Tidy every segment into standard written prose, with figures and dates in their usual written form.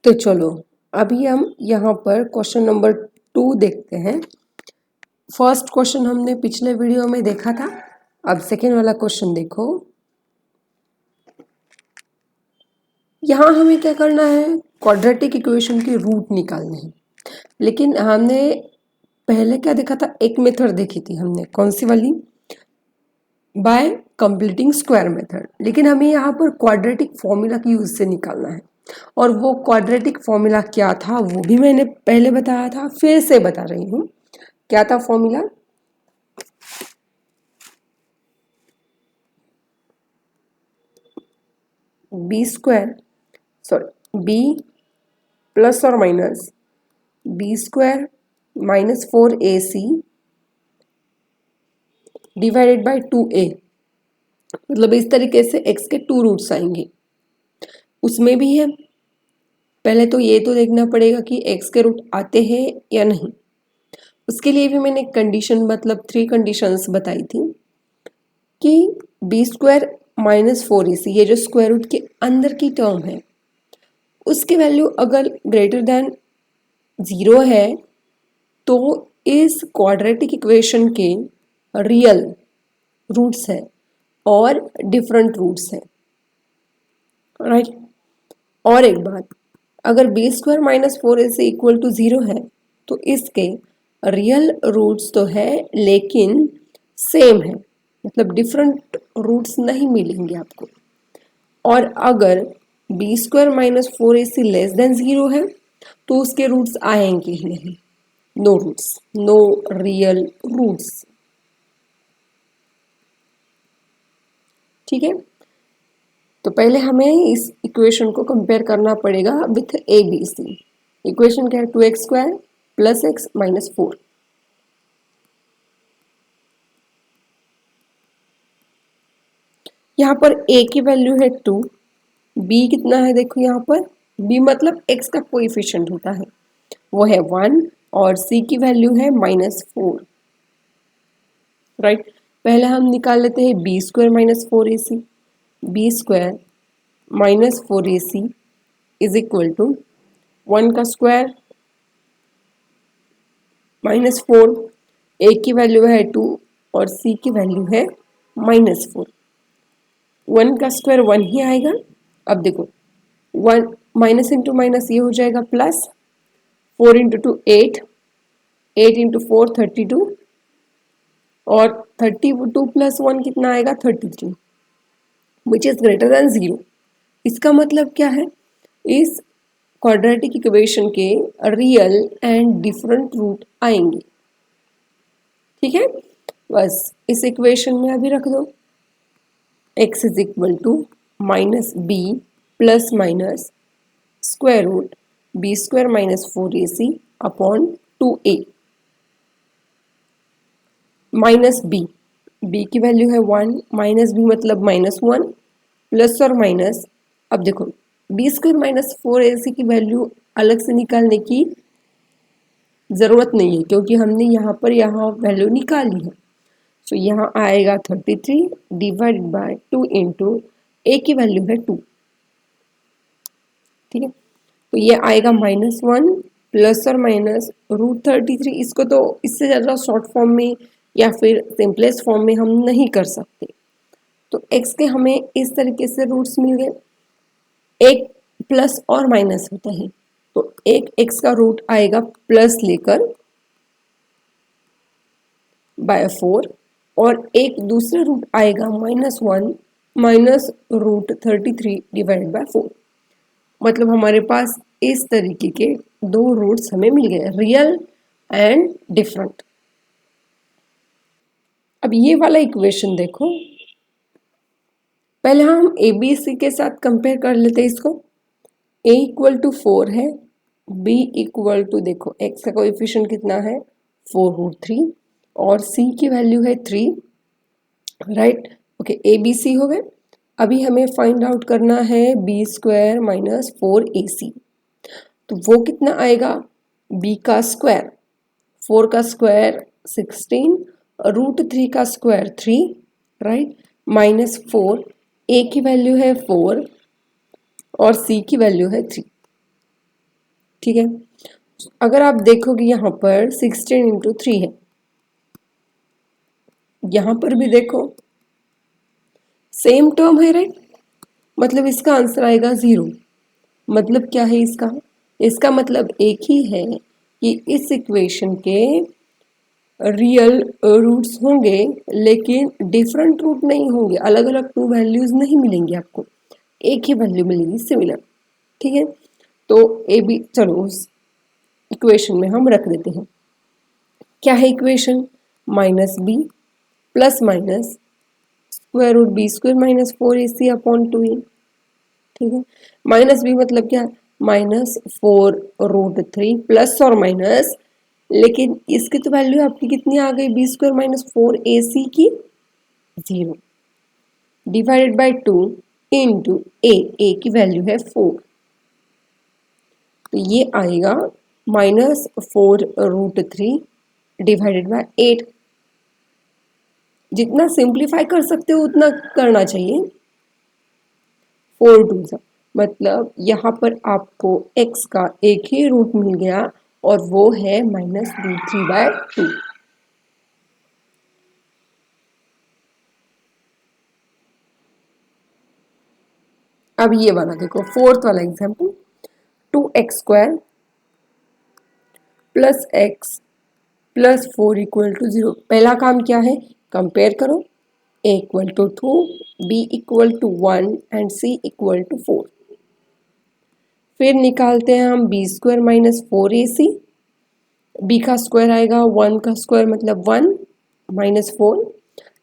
तो चलो अभी हम यहाँ पर क्वेश्चन नंबर 2 देखते हैं। फर्स्ट क्वेश्चन हमने पिछले वीडियो में देखा था, अब सेकेंड वाला क्वेश्चन देखो। यहाँ हमें क्या करना है, क्वाड्रेटिक इक्वेशन के रूट निकालने हैं। लेकिन हमने पहले क्या देखा था, एक मेथड देखी थी हमने, कौन सी वाली, बाय कंप्लीटिंग स्क्वायर मेथड। लेकिन हमें यहाँ पर क्वाड्रेटिक फॉर्मूला की यूज से निकालना है, और वो क्वाड्रेटिक फॉर्मूला क्या था वो भी मैंने पहले बताया था, फिर से बता रही हूँ। क्या था formula, B square sorry B plus और minus B square minus 4ac divided by 2a। मतलब इस तरीके से x के 2 रूट्स आएंगे। उसमें भी है, पहले तो ये तो देखना पड़ेगा कि x के रूट आते हैं या नहीं। उसके लिए भी मैंने कंडीशन, मतलब 3 कंडीशंस बताई थी कि बी स्क्वायर माइनस 4ac, ये जो स्क्वायर रूट के अंदर की टर्म है, उसकी वैल्यू अगर ग्रेटर देन 0 है तो इस क्वाड्रेटिक इक्वेशन के रियल रूट्स है और डिफरेंट रूट्स है, राइट। और एक बात, अगर B square minus 4ac equal to 0 है तो इसके रियल रूट्स तो है लेकिन सेम है, मतलब डिफरेंट रूट्स नहीं मिलेंगे आपको। और अगर B square minus 4ac less than 0 है तो उसके रूट्स आएंगे ही नहीं, no roots, no real roots. ठीक है, तो पहले हमें इस इक्वेशन को कंपेयर करना पड़ेगा with A B C. Equation क्या है, 2x square plus x minus 4। यहाँ पर a की वैल्यू है 2, b कितना है देखो, यहाँ पर b मतलब x का कोएफिशिएंट होता है, वो है 1, और c की वैल्यू है माइनस 4, राइट। पहले हम निकाल लेते हैं B square minus 4ac। B square minus 4ac is equal to 1 का स्क्वायर माइनस 4, a की वैल्यू है 2 और c की वैल्यू है माइनस 4। 1 का स्क्वायर 1 ही आएगा। अब देखो 1 माइनस इंटू माइनस ये हो जाएगा प्लस, 4 इंटू 2 8, 8 इंटू 4 32, और 32 प्लस 1 कितना आएगा 33, विच इज ग्रेटर देन 0। इसका मतलब क्या है, इस क्वाड्रेटिक इक्वेशन के रियल एंड डिफरेंट रूट आएंगे। ठीक है, बस इस इक्वेशन में अभी रख दो x is equal to minus B plus minus square root B square minus 4ac upon 2a minus B की वैल्यू है 1, माइनस बी मतलब माइनस 1, प्लस और माइनस। अब देखो बी स्क्वायर माइनस 4ac की वैल्यू अलग से निकालने की ज़रूरत नहीं है क्योंकि हमने यहाँ वैल्यू निकाली है। सो यहाँ आएगा 33 डिवाइडेड बाय 2 इंटू ए की वैल्यू है 2। ठीक है, तो ये आएगा -1 प्लस और माइनस √33। इसको तो इससे ज़्यादा शॉर्ट फॉर्म में या फिर सिंपलेस्ट फॉर्म में हम नहीं कर सकते। तो x के हमें इस तरीके से रूट्स मिल गए, एक प्लस और माइनस होता है, तो एक x का रूट आएगा प्लस लेकर बाय 4, और एक दूसरा रूट आएगा -1 माइनस √33 डिवाइडेड बाय 4। मतलब हमारे पास इस तरीके के 2 रूट्स हमें मिल गए, रियल एंड डिफरेंट। अब ये वाला इक्वेशन देखो, पहले हम ए बी सी के साथ कंपेयर कर लेते हैं इसको। a इक्वल टू 4 है, b इक्वल टू देखो x का कोएफिशिएंट कितना है 4√3 और c की वैल्यू है 3, right. Okay, A B C हो गए। अभी हमें फाइंड आउट करना है बी स्क्वायर माइनस 4ac। तो वो कितना आएगा, b का स्क्वायर, 4 का स्क्वायर 16, √3 का स्क्वायर 3, राइट, माइनस 4, a की वैल्यू है 4 और c की वैल्यू है 3। ठीक है। अगर आप देखोगे यहाँ पर 16 इंटू 3 है, यहाँ पर भी देखो सेम टर्म है, राइट, मतलब इसका आंसर आएगा 0। मतलब क्या है इसका, इसका मतलब एक ही है कि इस इक्वेशन के रियल रूट्स होंगे लेकिन डिफरेंट रूट नहीं होंगे, अलग अलग टू वैल्यूज नहीं मिलेंगी आपको, एक ही वैल्यू मिलेगी सिमिलर। ठीक है, तो ए बी चलो उस इक्वेशन में हम रख देते हैं। क्या है equation, minus B plus minus square root B square minus 4ac upon 2a। ठीक है, माइनस बी मतलब क्या, -4√3 प्लस और माइनस, लेकिन इसकी तो वैल्यू आपकी कितनी आ गई, बी स्क्वायर माइनस 4ac की 0 डिवाइडेड बाई 2 इंटू ए की वैल्यू है 4, तो ये आएगा -4√3 डिवाइडेड बाई 8। जितना सिंप्लीफाई कर सकते हो उतना करना चाहिए। 4 2 मतलब यहाँ पर आपको x का एक ही रूट मिल गया और वो है -√3/2। अब ये वाला देखो, फोर्थ वाला example, 2x² plus x plus 4 equal to 0। पहला काम क्या है, कंपेयर करो, a equal to 2, b equal to 1 and c equal to 4। फिर निकालते हैं हम B square minus 4ac, B का स्क्वायर आएगा 1 का स्क्वायर मतलब 1 माइनस 4,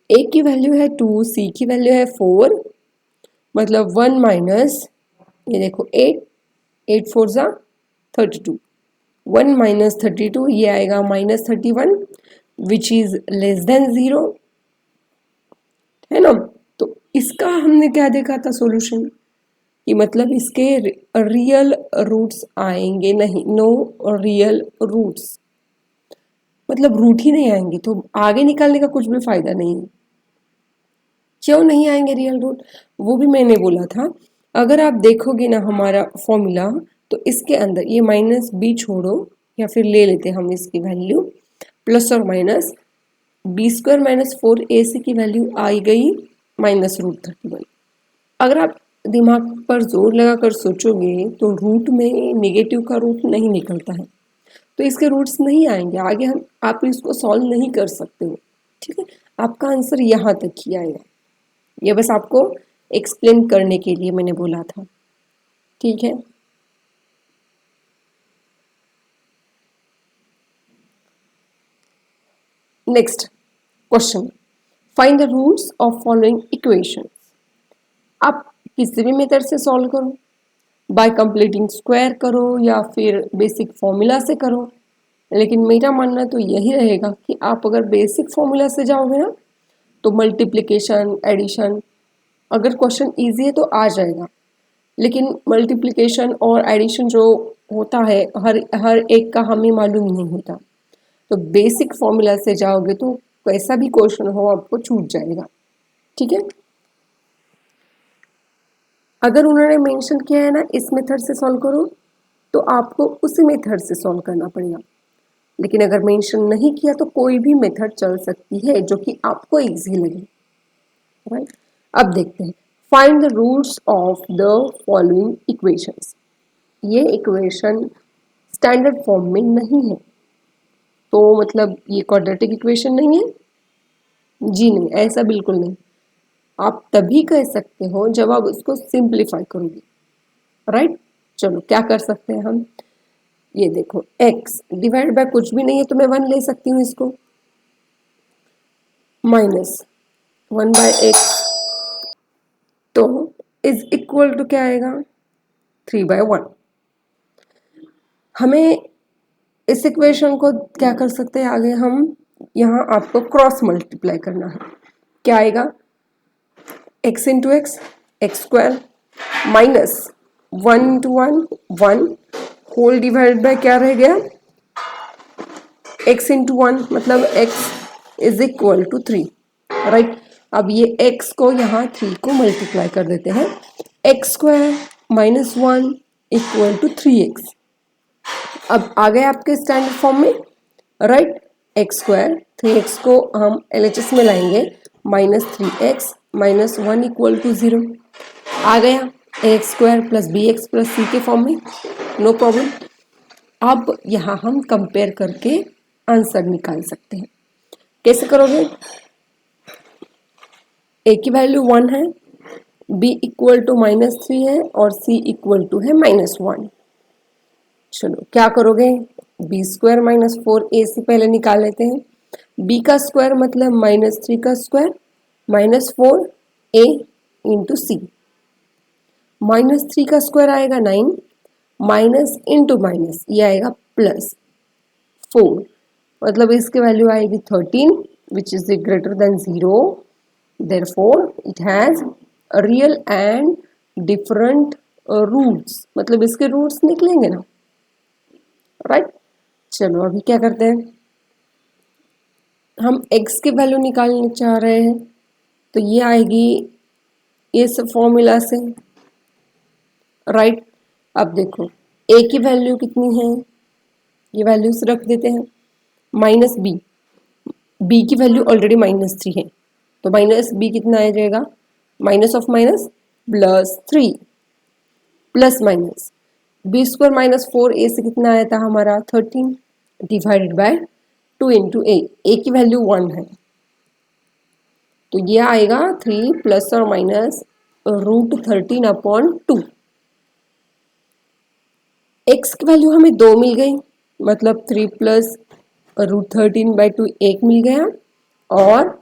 ए की वैल्यू है 2, सी की वैल्यू है 4 मतलब 1 माइनस, ये देखो 8, 8 4 ज़ा 32, 1 माइनस 32 ये आएगा -31 विच इज लेस देन 0, है ना। तो इसका हमने क्या देखा था सॉल्यूशन, कि मतलब इसके रियल रूट्स आएंगे नहीं, नो रियल रूट्स, मतलब रूट ही नहीं आएंगे, तो आगे निकालने का कुछ भी फायदा नहीं है। क्यों नहीं आएंगे रियल रूट, वो भी मैंने बोला था। अगर आप देखोगे ना हमारा फॉर्मूला, तो इसके अंदर ये माइनस बी छोड़ो, या फिर ले लेते हम इसकी वैल्यू प्लस और minus, B square minus 4ac की वैल्यू आई गई -√31। अगर आप दिमाग पर जोर लगाकर सोचोगे तो रूट में नेगेटिव का रूट नहीं निकलता है, तो इसके रूट्स नहीं आएंगे आगे, हम आप इसको सॉल्व नहीं कर सकते हो। ठीक है, आपका आंसर यहाँ तक ही आएगा, ये बस आपको एक्सप्लेन करने के लिए मैंने बोला था। ठीक है, next question, find the roots of following equation. आप किसी भी मेथड से सॉल्व करो, बाय कंप्लीटिंग स्क्वायर करो या फिर बेसिक फॉर्मूला से करो, लेकिन मेरा मानना तो यही रहेगा कि आप अगर बेसिक फॉर्मूला से जाओगे ना तो मल्टीप्लिकेशन एडिशन, अगर क्वेश्चन इजी है तो आ जाएगा, लेकिन मल्टीप्लिकेशन और एडिशन जो होता है हर हर एक का हमें मालूम नहीं होता, तो बेसिक फॉर्मूला से जाओगे तो कैसा भी क्वेश्चन हो आपको छूट जाएगा। ठीक है, अगर उन्होंने मेंशन किया है ना इस मेथड से सॉल्व करो, तो आपको उसी मेथड से सॉल्व करना पड़ेगा, लेकिन अगर मेंशन नहीं किया तो कोई भी मेथड चल सकती है जो कि आपको इजी लगे, राइट। अब देखते हैं, find the roots of the following equations. ये इक्वेशन स्टैंडर्ड फॉर्म में नहीं है, तो मतलब ये क्वाड्रेटिक इक्वेशन नहीं है, जी नहीं, ऐसा बिल्कुल नहीं। आप तभी कह सकते हो जब आप उसको सिंप्लीफाई करोगे, राइट। चलो क्या कर सकते हैं हम, ये देखो x डिवाइड बाय कुछ भी नहीं है तो मैं 1 ले सकती हूँ इसको, -1/x, तो इज इक्वल टू क्या आएगा 3/1। हमें इस इक्वेशन को क्या कर सकते हैं आगे, हम यहाँ आपको क्रॉस मल्टीप्लाई करना है, क्या आएगा x into x, x square minus 1 into 1 1 whole divide by क्या रह गया x इंटू 1 मतलब x is equal to 3, right. अब ये x को यहाँ 3 को मल्टीप्लाई कर देते हैं, x square -1 equal to 3x, अब आ गए आपके स्टैंडर्ड फॉर्म में, राइट। एक्स स्क्वायर 3x को हम LHS में लाएंगे, -3x - 1 = 0 आ गया। ax² + bx + c के फॉर्म में, नो प्रॉब्लम। अब यहाँ हम कंपेयर करके आंसर निकाल सकते हैं। कैसे करोगे? a की वैल्यू 1 है, b = -3 है और c = है -1। चलो क्या करोगे? b² - 4ac पहले निकाल लेते हैं। b का स्क्वायर मतलब -3 का स्क्वायर -4a × c। -3 का स्क्वायर आएगा 9, माइनस इंटू माइनस ये आएगा +4, मतलब इसकी वैल्यू आएगी 13 which is greater than 0। Therefore it has real and different roots, मतलब इसके रूट्स निकलेंगे ना, राइट। चलो अभी क्या करते हैं, हम x की वैल्यू निकालने चाह रहे हैं, तो ये आएगी इस फॉर्मूला से, राइट। अब देखो a की वैल्यू कितनी है, ये वैल्यूज रख देते हैं। -b, b की वैल्यू ऑलरेडी -3 है, तो -b कितना आ जाएगा, minus of minus +3 plus minus b² - 4a से कितना आया था हमारा 13 डिवाइडेड बाय 2 × a की वैल्यू 1 है, तो ये आएगा 3 ± √13/2। x की वैल्यू हमें 2 मिल गई, मतलब 3 + √13/2 1 मिल गया, और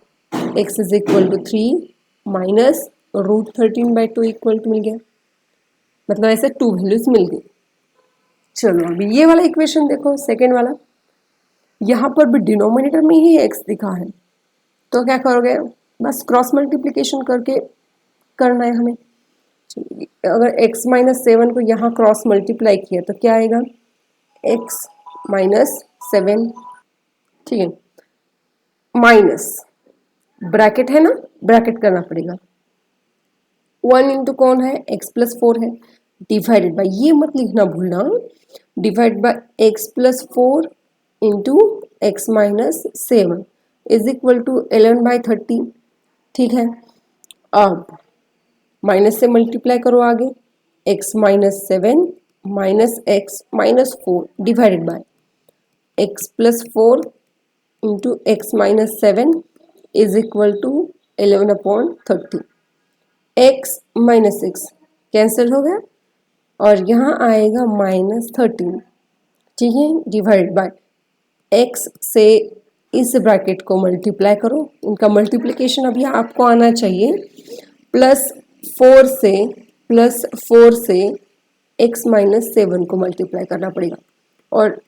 x = 3 माइनस √13/2 मिल गया, मतलब ऐसे 2 वैल्यूज मिल गई। चलो अभी ये वाला इक्वेशन देखो, सेकेंड वाला, यहाँ पर भी डिनोमिनेटर में ही x दिखा है, तो क्या करोगे, बस क्रॉस मल्टीप्लिकेशन करके करना है हमें। अगर x - 7 को यहाँ क्रॉस मल्टीप्लाई किया तो क्या आएगा, x - 7, ठीक है, माइनस ब्रैकेट है ना, ब्रैकेट करना पड़ेगा, 1 इंटू कौन है, x + 4 है, डिवाइडेड बाय, ये मत लिखना भूलना, divide by x + 4 into x - 7 = 11/30, ठीक है। अब माइनस से मल्टीप्लाई करो आगे, x - 7 - x - 4 divided by x + 4 into x - 7 = 11/30, x - 6 cancel हो गया, और यहाँ आएगा -13, ठीक है, डिवाइड बाय x से इस ब्रैकेट को मल्टीप्लाई करो, इनका मल्टीप्लिकेशन अभी आपको आना चाहिए, +4 से x - 7 को मल्टीप्लाई करना पड़ेगा, और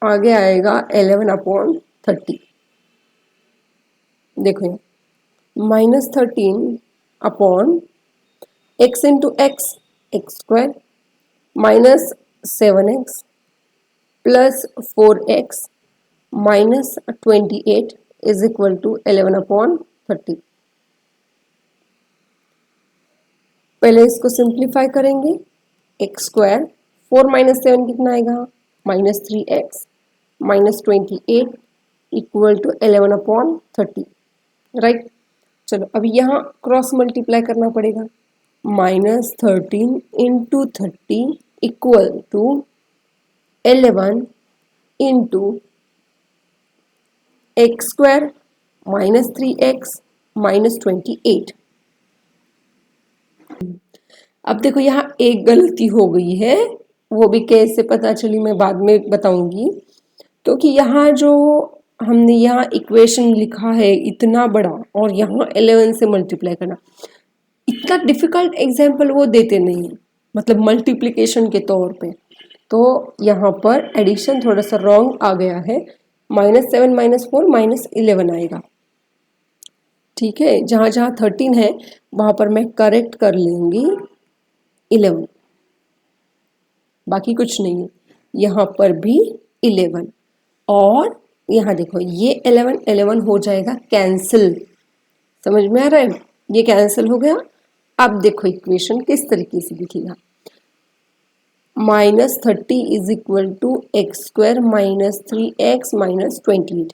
आगे आएगा 11/30। देखो -13 upon x into x, x² -7x plus 4x -28 = 11/30। पहले इसको सिंप्लीफाई करेंगे, x² 4 - 7 कितना आएगा, -3x -28 = 11/30, राइट। चलो अभी यहाँ क्रॉस मल्टीप्लाई करना पड़ेगा, -13 इंटू 30 = 11 इंटू x² -3x -28। अब देखो यहाँ एक गलती हो गई है, वो भी कैसे पता चली मैं बाद में बताऊंगी, क्योंकि यहाँ जो हमने यहाँ इक्वेशन लिखा है इतना बड़ा, और यहाँ 11 से मल्टीप्लाई करना, इतना डिफिकल्ट एग्जाम्पल वो देते नहीं है, मतलब मल्टीप्लिकेशन के तौर पे, तो यहाँ पर एडिशन थोड़ा सा रॉन्ग आ गया है, -7 - 4 -11 आएगा, ठीक है। जहाँ जहाँ 13 है वहाँ पर मैं करेक्ट कर लूँगी 11, बाकी कुछ नहीं है, यहाँ पर भी 11, और यहाँ देखो ये 11 हो जाएगा कैंसिल, समझ में आ रहा है, ये कैंसिल हो गया। अब देखो इक्वेशन किस तरीके से दिखेगा, -30 is equal to x² -3x -28।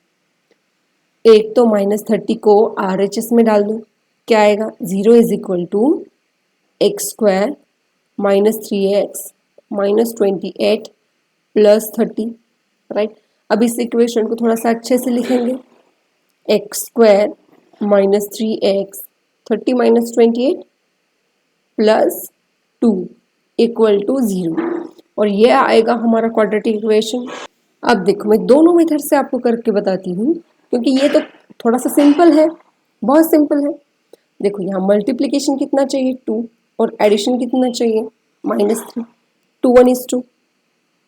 एक तो -30 को RHS में डाल दो, क्या आएगा? 0 is equal to x² -3x -28 +30, right. अब इस इक्वेशन को थोड़ा सा अच्छे से लिखेंगे, x² -3x 30 -28 +2 इक्वल टू 0, और ये आएगा हमारा क्वाड्रेटिक इक्वेशन। अब देखो मैं दोनों मेथड से आपको करके बताती हूँ, क्योंकि ये तो थोड़ा सा सिंपल है, बहुत सिंपल है। देखो यहाँ मल्टीप्लिकेशन कितना चाहिए 2, और एडिशन कितना चाहिए -3, 2 1 is 2,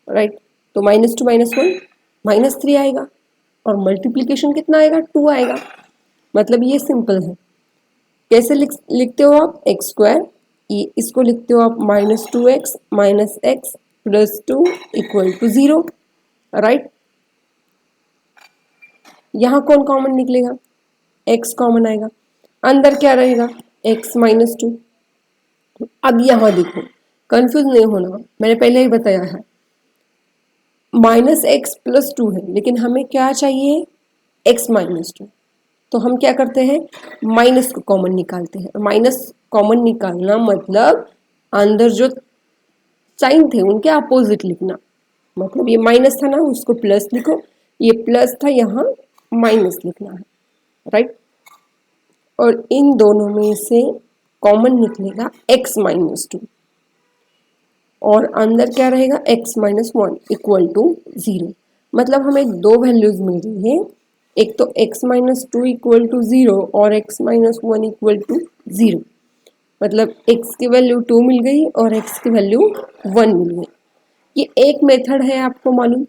राइट। तो -2 -1 -3 आएगा, और मल्टीप्लिकेशन कितना आएगा 2 आएगा। मतलब ये सिंपल है। कैसे लिखते हो आप? x², इसको लिखते हो आप -2x -x +2 equal to 0, right. यहाँ कौन कॉमन निकलेगा? x कॉमन आएगा, अंदर क्या रहेगा? x -2। अब यहाँ देखो, कंफ्यूज नहीं होना, मैंने पहले ही बताया है, -x +2 है, लेकिन हमें क्या चाहिए? x -2। तो हम क्या करते हैं? माइनस को कॉमन निकालते हैं। माइनस कॉमन निकालना मतलब अंदर जो साइन थे उनके अपोजिट लिखना। मतलब ये माइनस था ना, उसको प्लस लिखो, ये प्लस था, यहाँ माइनस लिखना है, राइट। और इन दोनों में से कॉमन निकलेगा x -2, और अंदर क्या रहेगा? x -1 equal to 0। मतलब हमें दो वैल्यूज मिल रही है, एक तो x -2 इक्वल टू 0 और x -1 इक्वल टू 0। मतलब x की वैल्यू 2 मिल गई और x की वैल्यू 1 मिल गई। ये एक मेथड है, आपको मालूम,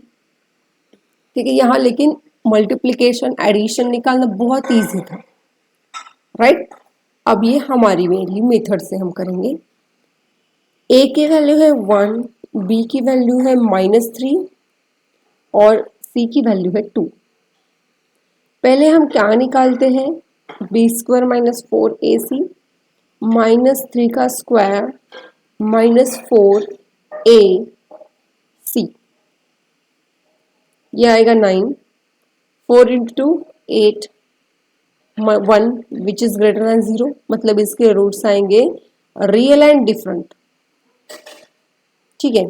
ठीक है। यहाँ लेकिन मल्टीप्लिकेशन एडिशन निकालना बहुत ईजी था, राइट। अब ये हमारी वाली मेथड से हम करेंगे। a की वैल्यू है 1, b की वैल्यू है -3 और c की वैल्यू है 2। पहले हम क्या निकालते हैं? b² -4ac -3 का स्क्वायर -4ac, ये आएगा 9, 4 into 8 1 which is greater than 0। मतलब इसके रूट्स आएंगे रियल एंड डिफरेंट, ठीक है।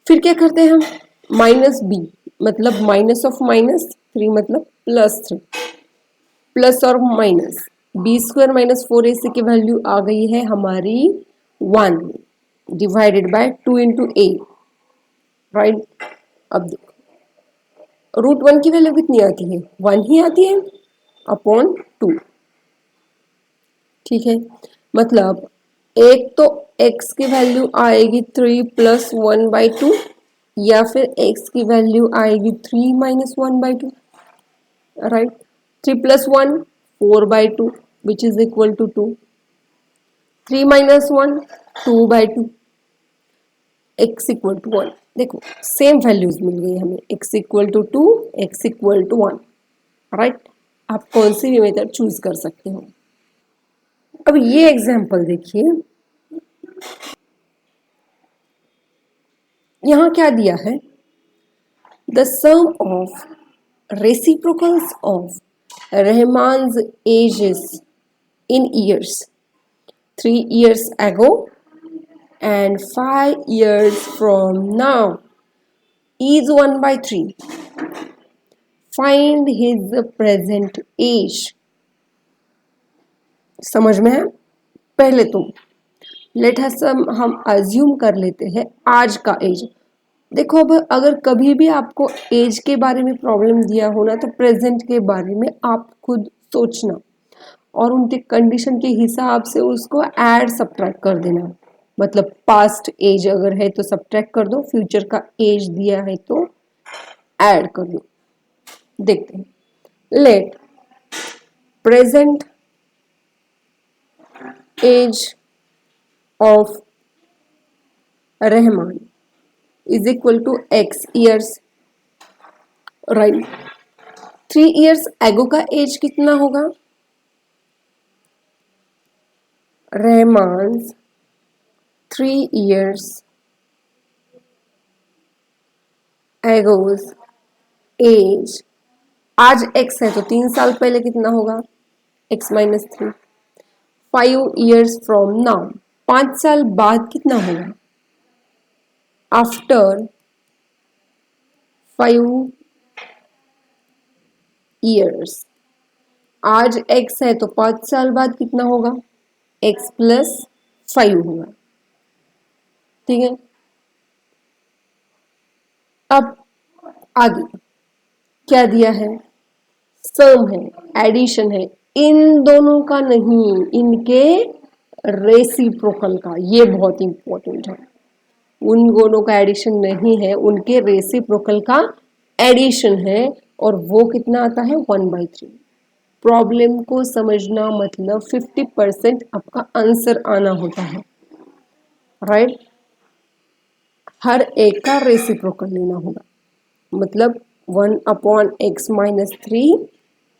फिर क्या करते हैं हम? -b मतलब माइनस ऑफ -3 मतलब +3, प्लस और माइनस, b² -4ac की वैल्यू आ गई है हमारी 1 divided by 2 into a, right. अब देखो √1 की वैल्यू कितनी आती है? 1 ही आती है अपॉन 2, ठीक है। मतलब एक तो x की वैल्यू आएगी 3 + 1/2, या फिर x की वैल्यू आएगी 3 - 1/2, right. 3 + 1 4/2 which is equal to 2, 3 - 1 2/2, x equal to 1। देखो सेम वैल्यूज मिल गई हमें, x equal to 2, x equal to 1, right. आप कौन सी भी मेथड चूज कर सकते हो। अब ये एग्जाम्पल देखिए, यहां क्या दिया है? The sum of reciprocals of Rahman's ages in years 3 years ago and 5 years from now is 1/3. Find his present age. समझ में है? पहले तो लेट अस हम अज्यूम कर लेते हैं आज का एज। देखो अब अगर कभी भी आपको एज के बारे में प्रॉब्लम दिया हो ना, तो प्रेजेंट के बारे में आप खुद सोचना और उनके कंडीशन के हिसाब से उसको ऐड सब्ट्रैक्ट कर देना। मतलब पास्ट एज अगर है तो सब्ट्रैक्ट कर दो, फ्यूचर का एज दिया है तो ऐड कर दो। देखते हैं। Let present age of Rahman is equal to x years, right. 3 years ago का एज कितना होगा? रहमान 3 years एगोज एज, आज x है तो 3 साल पहले कितना होगा, x minus 3। 5 years from now, 5 साल बाद कितना होगा, आफ्टर 5 years। आज x है तो 5 साल बाद कितना होगा, x प्लस 5 होगा। ठीक है, अब आगे क्या दिया है, सम है, एडिशन है, इन दोनों का नहीं, इनके रेसिप्रोकल का, ये बहुत इंपॉर्टेंट है। उन दोनों का एडिशन नहीं है, उनके रेसिप्रोकल का एडिशन है, और वो कितना आता है 1/3। प्रॉब्लम को समझना मतलब 50% आपका आंसर आना होता है, राइट। हर एक का रेसिप्रोकल लेना होगा, मतलब 1/x-3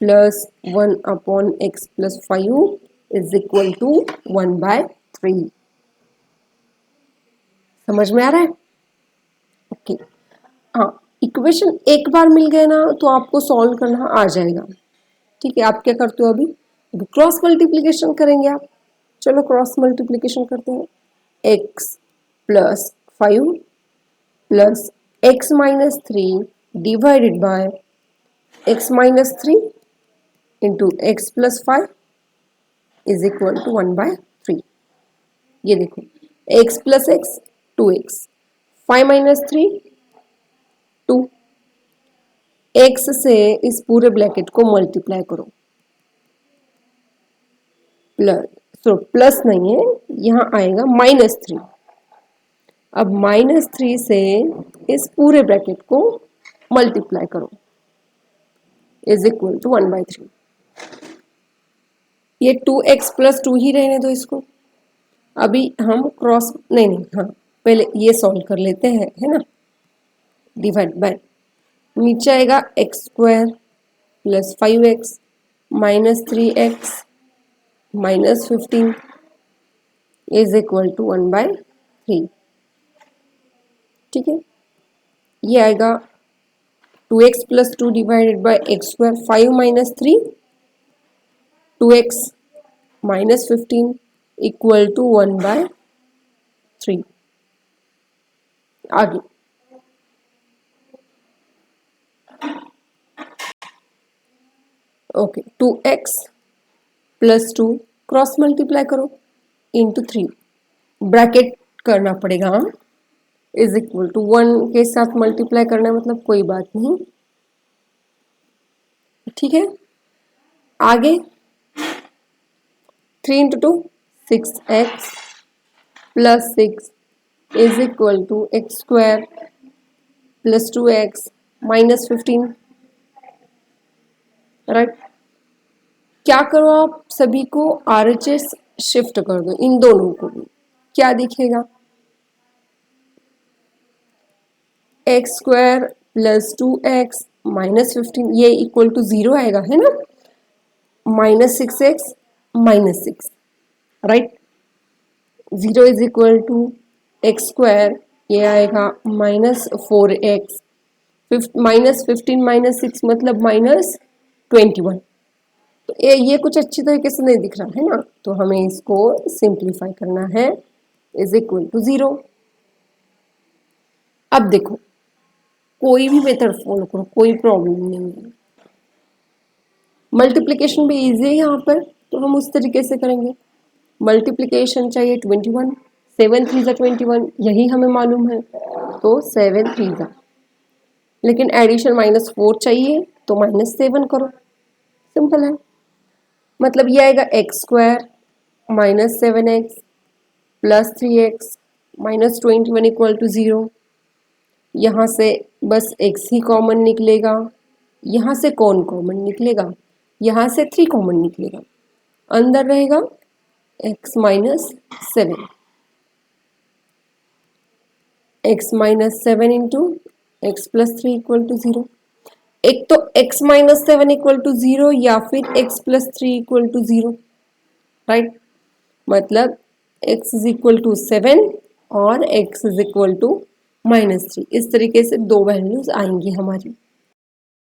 plus 1/x+5 is equal to 1/3। समझ में आ रहा है, ओके। हाँ, इक्वेशन एक बार मिल गए ना तो आपको सॉल्व करना आ जाएगा। ठीक है, आप क्या करते हो, अभी क्रॉस मल्टीप्लीकेशन करेंगे आप। चलो क्रॉस मल्टीप्लीकेशन करते हैं। x+5 plus x-3 divided by x-3 into x+5 is equal to 1/3। ये देखो, x plus x 2x, 5-3 2, x से इस पूरे ब्रैकेट को मल्टीप्लाई करो, प्लस नहीं है, यहां आएगा -3। अब -3 से इस पूरे ब्रैकेट को मल्टीप्लाई करो, इज इक्वल टू 1/3। ये 2x प्लस 2 ही रहने दो इसको। अभी हम क्रॉस नहीं, हाँ पहले ये सॉल्व कर लेते हैं, है ना। डिवाइड बाय, नीचे आएगा x² plus 5x minus 3x minus 15 is equal to 1/3। ठीक है, ये आएगा 2x plus 2 divided by x², 5 minus 3 2x minus 15 equal to 1/3। आगे okay, 2x plus 2 cross multiply करो इंटू 3, ब्रैकेट करना पड़ेगा, इज इक्वल टू 1 के साथ मल्टीप्लाई करना है, मतलब कोई बात नहीं। ठीक है, आगे 3 into 2 6x plus 6 is equal to x² plus 2x minus 15, right. क्या करो, आप सभी को RHS शिफ्ट कर दो, इन दोनों को भी। क्या दिखेगा, x² प्लस 2x माइनस 15, ये इक्वल टू 0 आएगा, है ना। -6x minus 6, right. 0 is equal to x², ये आएगा -4x, माइनस 15 माइनस 6 मतलब -21। तो ये कुछ अच्छी तरीके से नहीं दिख रहा है ना, तो हमें इसको सिंप्लीफाई करना है, इज इक्वल टू 0। अब देखो, कोई भी मेथड फॉलो करो, कोई प्रॉब्लम नहीं है। मल्टीप्लिकेशन भी इजी है यहाँ पर, तो हम उस तरीके से करेंगे। मल्टीप्लिकेशन चाहिए 21, 7 3 जा 21, यही हमें मालूम है, तो 7 3 जा। लेकिन एडिशन -4 चाहिए तो -7 करो, सिंपल है। मतलब ये आएगा x² minus 7x plus 3x minus 21 equal to 0। यहाँ से बस x ही कॉमन निकलेगा, यहाँ से कौन कॉमन निकलेगा, यहाँ से 3 कॉमन निकलेगा, अंदर रहेगा x minus 7, x minus 7 into x plus 3 equal to 0। एक तो x माइनस 7 इक्वल टू 0 या फिर x plus 3 equal to 0, right. मतलब x इज इक्वल टू 7 और x इज इक्वल टू -3 इस तरीके से दो वैल्यूज आएंगी हमारी।